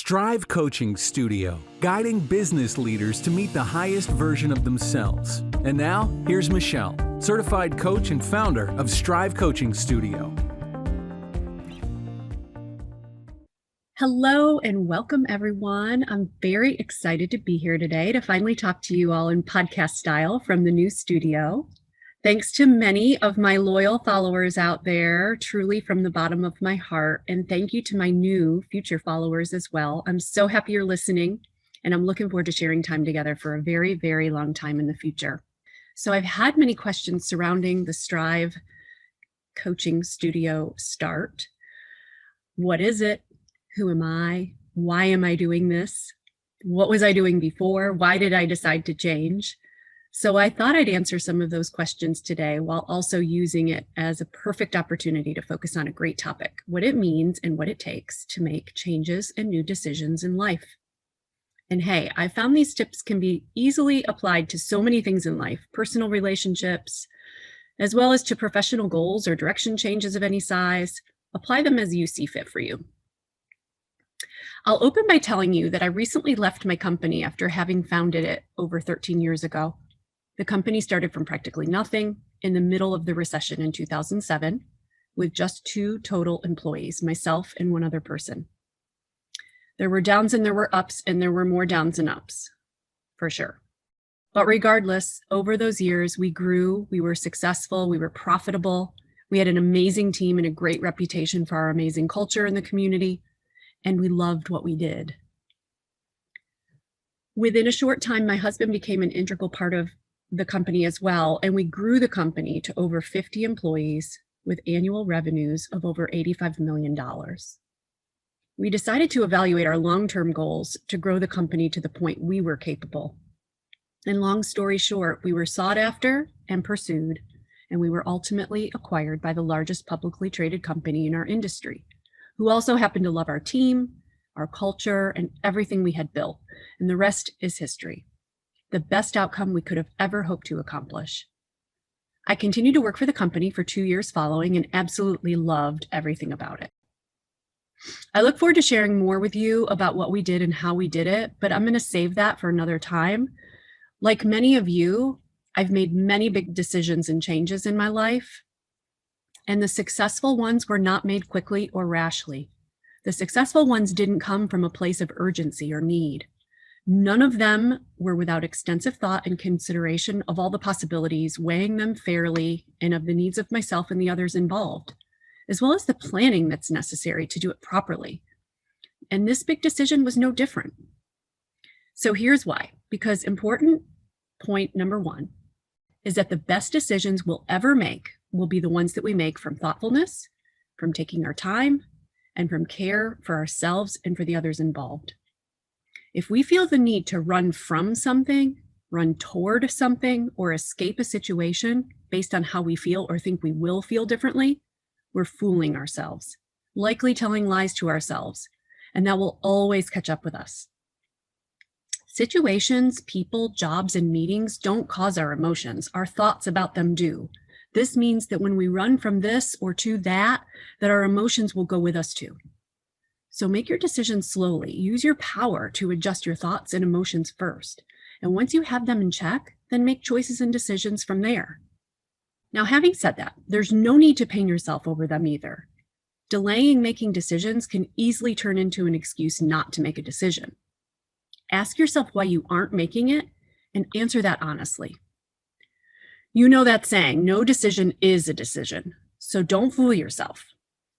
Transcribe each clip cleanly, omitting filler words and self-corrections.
Strive Coaching Studio, guiding business leaders to meet the highest version of themselves. And now, here's Michelle, certified coach and founder of Strive Coaching Studio. Hello and welcome, everyone. I'm very excited to be here today to finally talk to you all in podcast style from the new studio. Thanks to many of my loyal followers out there, truly from the bottom of my heart. And thank you to my new future followers as well. I'm so happy you're listening, and I'm looking forward to sharing time together for a very, very long time in the future. So I've had many questions surrounding the Strive Coaching Studio start. What is it? Who am I? Why am I doing this? What was I doing before? Why did I decide to change? So I thought I'd answer some of those questions today while also using it as a perfect opportunity to focus on a great topic, what it means and what it takes to make changes and new decisions in life. And hey, I found these tips can be easily applied to so many things in life, personal relationships, as well as to professional goals or direction changes of any size. Apply them as you see fit for you. I'll open by telling you that I recently left my company after having founded it over 13 years ago. The company started from practically nothing in the middle of the recession in 2007 with just 2 total employees, myself and one other person. There were downs and there were ups, and there were more downs and ups, for sure. But regardless, over those years, we grew, we were successful, we were profitable. We had an amazing team and a great reputation for our amazing culture in the community, and we loved what we did. Within a short time, my husband became an integral part of the company as well, and we grew the company to over 50 employees with annual revenues of over $85 million. We decided to evaluate our long-term goals to grow the company to the point we were capable. And long story short, we were sought after and pursued, and we were ultimately acquired by the largest publicly traded company in our industry, who also happened to love our team, our culture, and everything we had built. And the rest is history. The best outcome we could have ever hoped to accomplish. I continued to work for the company for 2 years following and absolutely loved everything about it. I look forward to sharing more with you about what we did and how we did it, but I'm going to save that for another time. Like many of you, I've made many big decisions and changes in my life, and the successful ones were not made quickly or rashly. The successful ones didn't come from a place of urgency or need. None of them were without extensive thought and consideration of all the possibilities, weighing them fairly, and of the needs of myself and the others involved, as well as the planning that's necessary to do it properly. And this big decision was no different. So here's why. Because important point number 1 is that the best decisions we'll ever make will be the ones that we make from thoughtfulness, from taking our time, and from care for ourselves and for the others involved. If we feel the need to run from something, run toward something, or escape a situation based on how we feel or think we will feel differently, we're fooling ourselves, likely telling lies to ourselves, and that will always catch up with us. Situations, people, jobs, and meetings don't cause our emotions. Our thoughts about them do. This means that when we run from this or to that our emotions will go with us too. So make your decisions slowly. Use your power to adjust your thoughts and emotions first. And once you have them in check, then make choices and decisions from there. Now, having said that, there's no need to pain yourself over them either. Delaying making decisions can easily turn into an excuse not to make a decision. Ask yourself why you aren't making it and answer that honestly. You know that saying, no decision is a decision. So don't fool yourself.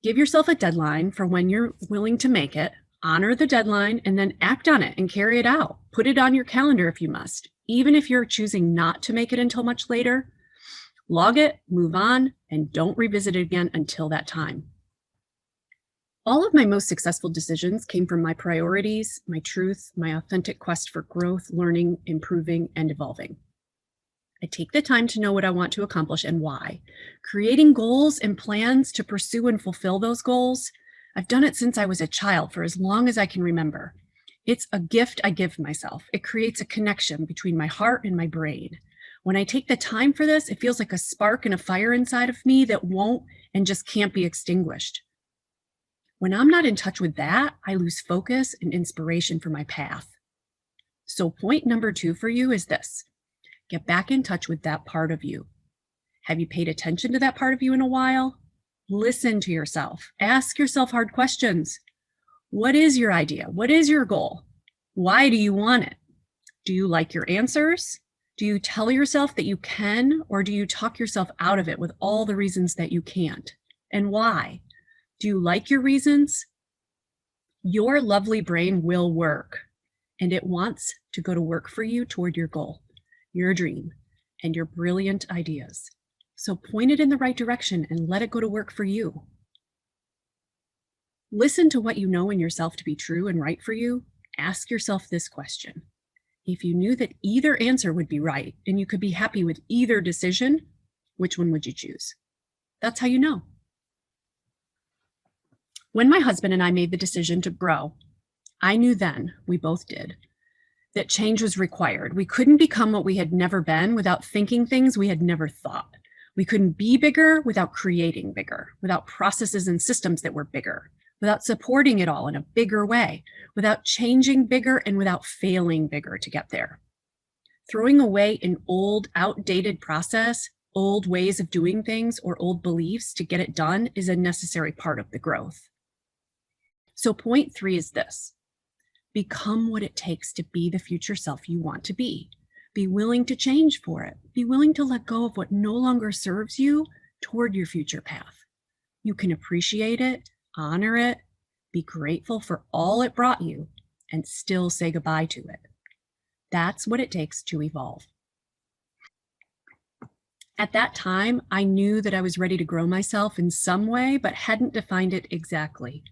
Give yourself a deadline for when you're willing to make it, honor the deadline, and then act on it and carry it out. Put it on your calendar if you must. Even if you're choosing not to make it until much later, log it, move on, and don't revisit it again until that time. All of my most successful decisions came from my priorities, my truth, my authentic quest for growth, learning, improving, and evolving. I take the time to know what I want to accomplish and why. Creating goals and plans to pursue and fulfill those goals. I've done it since I was a child, for as long as I can remember. It's a gift I give myself. It creates a connection between my heart and my brain. When I take the time for this, it feels like a spark and a fire inside of me that won't and just can't be extinguished. When I'm not in touch with that, I lose focus and inspiration for my path. So point number 2 for you is this: get back in touch with that part of you. Have you paid attention to that part of you in a while? Listen to yourself. Ask yourself hard questions. What is your idea? What is your goal? Why do you want it? Do you like your answers? Do you tell yourself that you can, or do you talk yourself out of it with all the reasons that you can't? And why? Do you like your reasons? Your lovely brain will work, and it wants to go to work for you toward your goal, your dream, and your brilliant ideas. So point it in the right direction and let it go to work for you. Listen to what you know in yourself to be true and right for you. Ask yourself this question: if you knew that either answer would be right and you could be happy with either decision, which one would you choose? That's how you know. When my husband and I made the decision to grow, I knew then, we both did, that change was required. We couldn't become what we had never been without thinking things we had never thought. We couldn't be bigger without creating bigger, without processes and systems that were bigger, without supporting it all in a bigger way, without changing bigger, and without failing bigger to get there. Throwing away an old, outdated process, old ways of doing things, or old beliefs to get it done is a necessary part of the growth. So point 3 is this: become what it takes to be the future self you want to be. Be willing to change for it. Be willing to let go of what no longer serves you toward your future path. You can appreciate it, honor it, be grateful for all it brought you, and still say goodbye to it. That's what it takes to evolve. At that time, I knew that I was ready to grow myself in some way, but hadn't defined it exactly.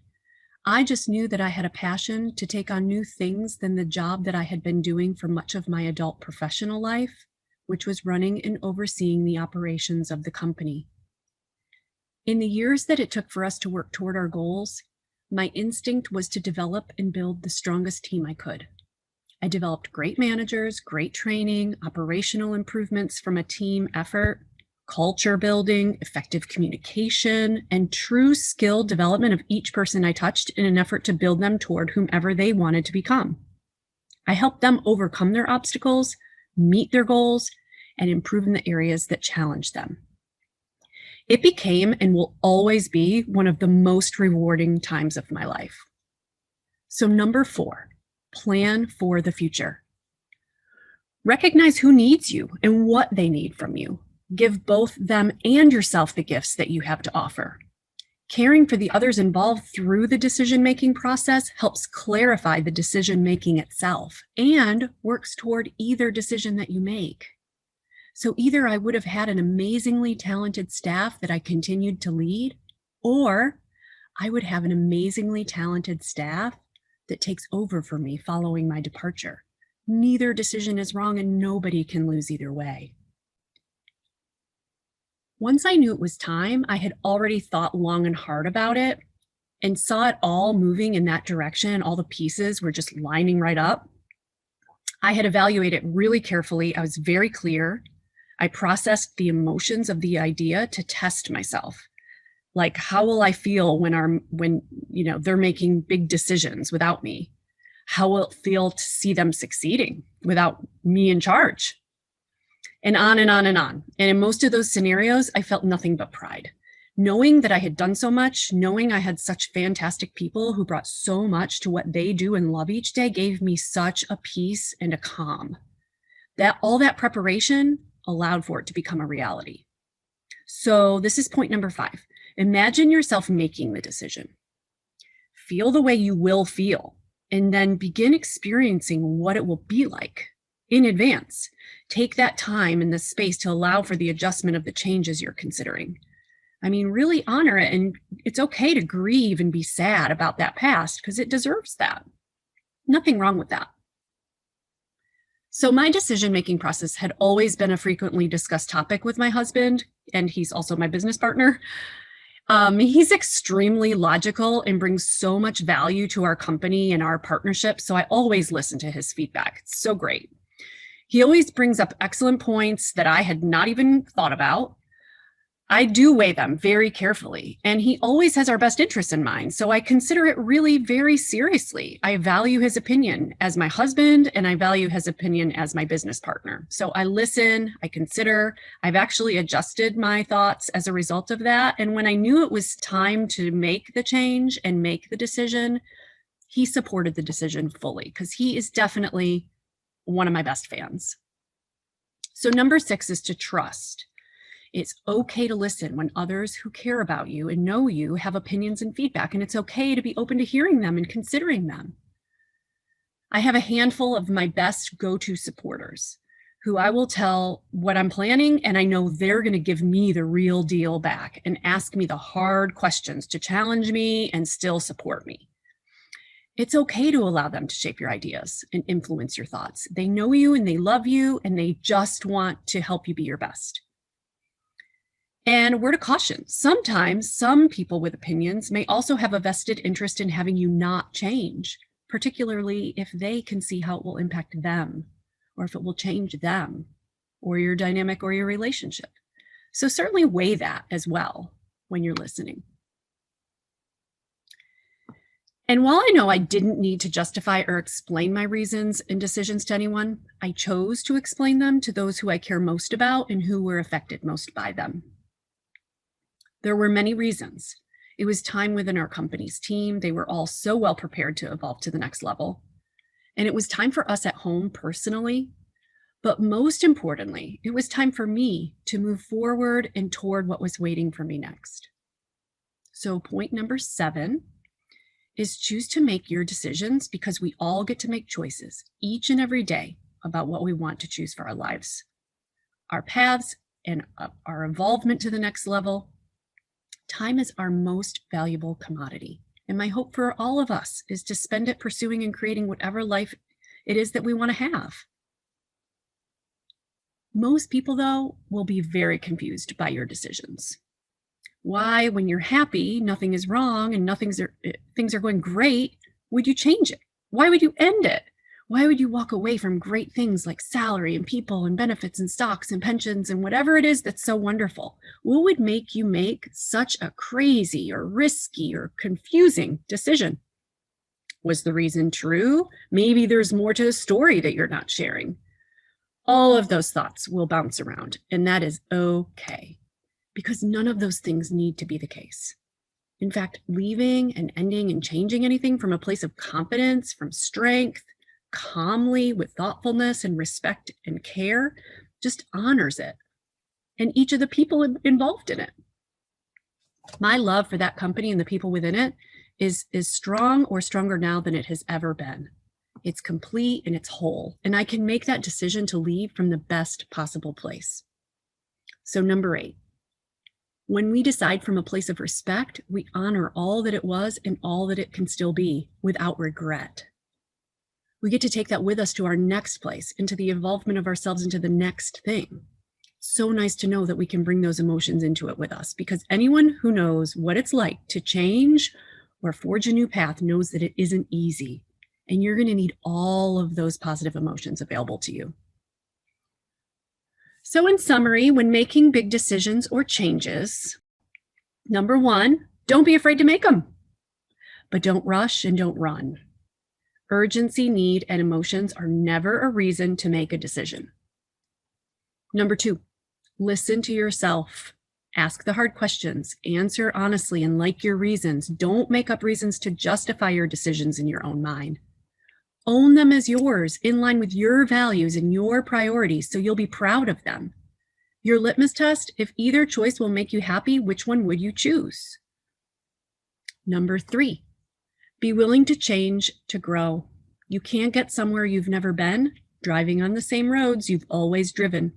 I just knew that I had a passion to take on new things than the job that I had been doing for much of my adult professional life, which was running and overseeing the operations of the company. In the years that it took for us to work toward our goals, my instinct was to develop and build the strongest team I could. I developed great managers, great training, operational improvements from a team effort, culture building, effective communication, and true skill development of each person I touched in an effort to build them toward whomever they wanted to become. I helped them overcome their obstacles, meet their goals, and improve in the areas that challenged them. It became and will always be one of the most rewarding times of my life. So number 4, plan for the future. Recognize who needs you and what they need from you. Give both them and yourself the gifts that you have to offer. Caring for the others involved through the decision-making process helps clarify the decision-making itself and works toward either decision that you make. So either I would have had an amazingly talented staff that I continued to lead, or I would have an amazingly talented staff that takes over for me following my departure. Neither decision is wrong and nobody can lose either way. Once I knew it was time, I had already thought long and hard about it and saw it all moving in that direction. All the pieces were just lining right up. I had evaluated it really carefully. I was very clear. I processed the emotions of the idea to test myself. Like, how will I feel when they're making big decisions without me? How will it feel to see them succeeding without me in charge? And on and on and on. And in most of those scenarios, I felt nothing but pride. Knowing that I had done so much, knowing I had such fantastic people who brought so much to what they do and love each day gave me such a peace and a calm. That all that preparation allowed for it to become a reality. So this is point number 5. Imagine yourself making the decision. Feel the way you will feel, and then begin experiencing what it will be like in advance. Take that time and the space to allow for the adjustment of the changes you're considering. I mean, really honor it, and it's okay to grieve and be sad about that past because it deserves that. Nothing wrong with that. So my decision-making process had always been a frequently discussed topic with my husband, and he's also my business partner. He's extremely logical and brings so much value to our company and our partnership, so I always listen to his feedback. It's so great. He always brings up excellent points that I had not even thought about. I do weigh them very carefully, and he always has our best interests in mind. So I consider it really very seriously. I value his opinion as my husband, and I value his opinion as my business partner. So I listen, I consider. I've actually adjusted my thoughts as a result of that. And when I knew it was time to make the change and make the decision, he supported the decision fully because he is definitely one of my best fans. So number 6 is to trust. It's okay to listen when others who care about you and know you have opinions and feedback, and it's okay to be open to hearing them and considering them. I have a handful of my best go-to supporters who I will tell what I'm planning, and I know they're going to give me the real deal back and ask me the hard questions to challenge me and still support me. It's okay to allow them to shape your ideas and influence your thoughts. They know you and they love you, and they just want to help you be your best. And a word of caution, sometimes some people with opinions may also have a vested interest in having you not change, particularly if they can see how it will impact them, or if it will change them, or your dynamic or your relationship. So certainly weigh that as well when you're listening. And while I know I didn't need to justify or explain my reasons and decisions to anyone, I chose to explain them to those who I care most about and who were affected most by them. There were many reasons. It was time within our company's team. They were all so well prepared to evolve to the next level. And it was time for us at home personally. But most importantly, it was time for me to move forward and toward what was waiting for me next. So point number 7 is choose to make your decisions, because we all get to make choices each and every day about what we want to choose for our lives, our paths, and our involvement to the next level. Time is our most valuable commodity. And my hope for all of us is to spend it pursuing and creating whatever life it is that we want to have. Most people, though, will be very confused by your decisions. Why, when you're happy, nothing is wrong, and things are going great, would you change it? Why would you end it? Why would you walk away from great things like salary and people and benefits and stocks and pensions and whatever it is that's so wonderful? What would make you make such a crazy or risky or confusing decision? Was the reason true? Maybe there's more to the story that you're not sharing. All of those thoughts will bounce around, and that is okay, because none of those things need to be the case. In fact, leaving and ending and changing anything from a place of confidence, from strength, calmly, with thoughtfulness and respect and care, just honors it and each of the people involved in it. My love for that company and the people within it is strong or stronger now than it has ever been. It's complete and it's whole, and I can make that decision to leave from the best possible place. So number 8, when we decide from a place of respect, we honor all that it was and all that it can still be without regret. We get to take that with us to our next place, into the involvement of ourselves into the next thing. It's so nice to know that we can bring those emotions into it with us, because anyone who knows what it's like to change or forge a new path knows that it isn't easy, and you're going to need all of those positive emotions available to you. So in summary, when making big decisions or changes, number 1, don't be afraid to make them, but don't rush and don't run. Urgency, need, and emotions are never a reason to make a decision. Number 2, listen to yourself. Ask the hard questions, answer honestly, and like your reasons. Don't make up reasons to justify your decisions in your own mind. Own them as yours, in line with your values and your priorities, so you'll be proud of them. Your litmus test: if either choice will make you happy, which one would you choose? Number 3, be willing to change to grow. You can't get somewhere you've never been driving on the same roads you've always driven.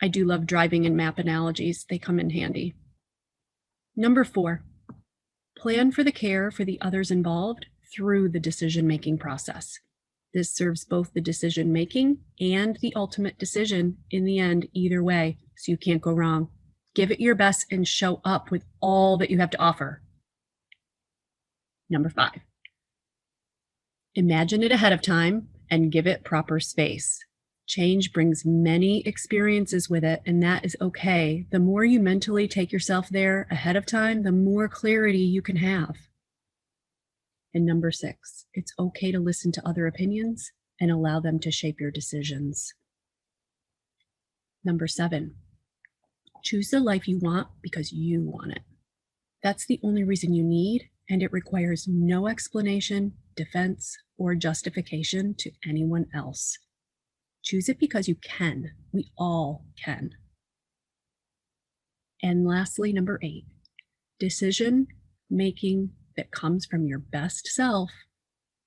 I do love driving and map analogies. They come in handy. Number 4, plan for the care for the others involved through the decision-making process. This serves both the decision-making and the ultimate decision in the end, either way, so you can't go wrong. Give it your best and show up with all that you have to offer. Number 5, imagine it ahead of time and give it proper space. Change brings many experiences with it, and that is okay. The more you mentally take yourself there ahead of time, the more clarity you can have. And number 6, it's okay to listen to other opinions and allow them to shape your decisions. Number 7, choose the life you want because you want it. That's the only reason you need, and it requires no explanation, defense, or justification to anyone else. Choose it because you can. We all can. And lastly, number 8, decision making that comes from your best self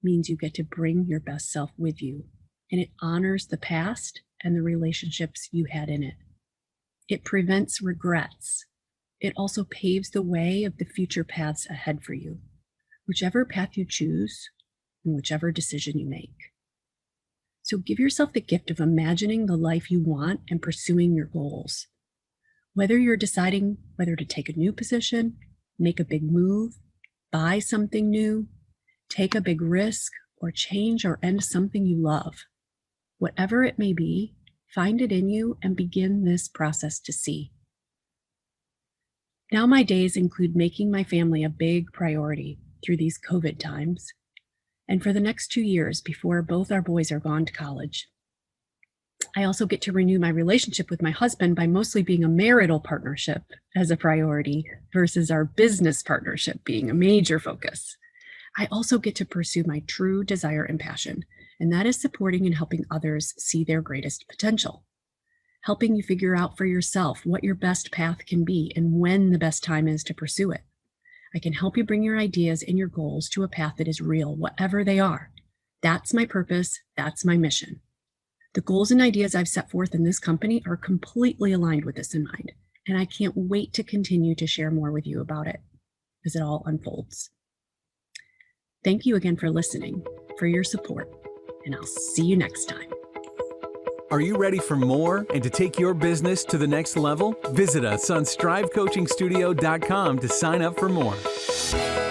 means you get to bring your best self with you, and it honors the past and the relationships you had in it. It prevents regrets. It also paves the way of the future paths ahead for you, whichever path you choose and whichever decision you make. So give yourself the gift of imagining the life you want and pursuing your goals. Whether you're deciding whether to take a new position, make a big move, buy something new, take a big risk, or change or end something you love, whatever it may be, find it in you and begin this process to see. Now my days include making my family a big priority through these COVID times, and for the next 2 years before both our boys are gone to college. I also get to renew my relationship with my husband by mostly being a marital partnership as a priority versus our business partnership being a major focus. I also get to pursue my true desire and passion, and that is supporting and helping others see their greatest potential, helping you figure out for yourself what your best path can be and when the best time is to pursue it. I can help you bring your ideas and your goals to a path that is real, whatever they are. That's my purpose. That's my mission. The goals and ideas I've set forth in this company are completely aligned with this in mind, and I can't wait to continue to share more with you about it as it all unfolds. Thank you again for listening, for your support, and I'll see you next time. Are you ready for more and to take your business to the next level? Visit us on strivecoachingstudio.com to sign up for more.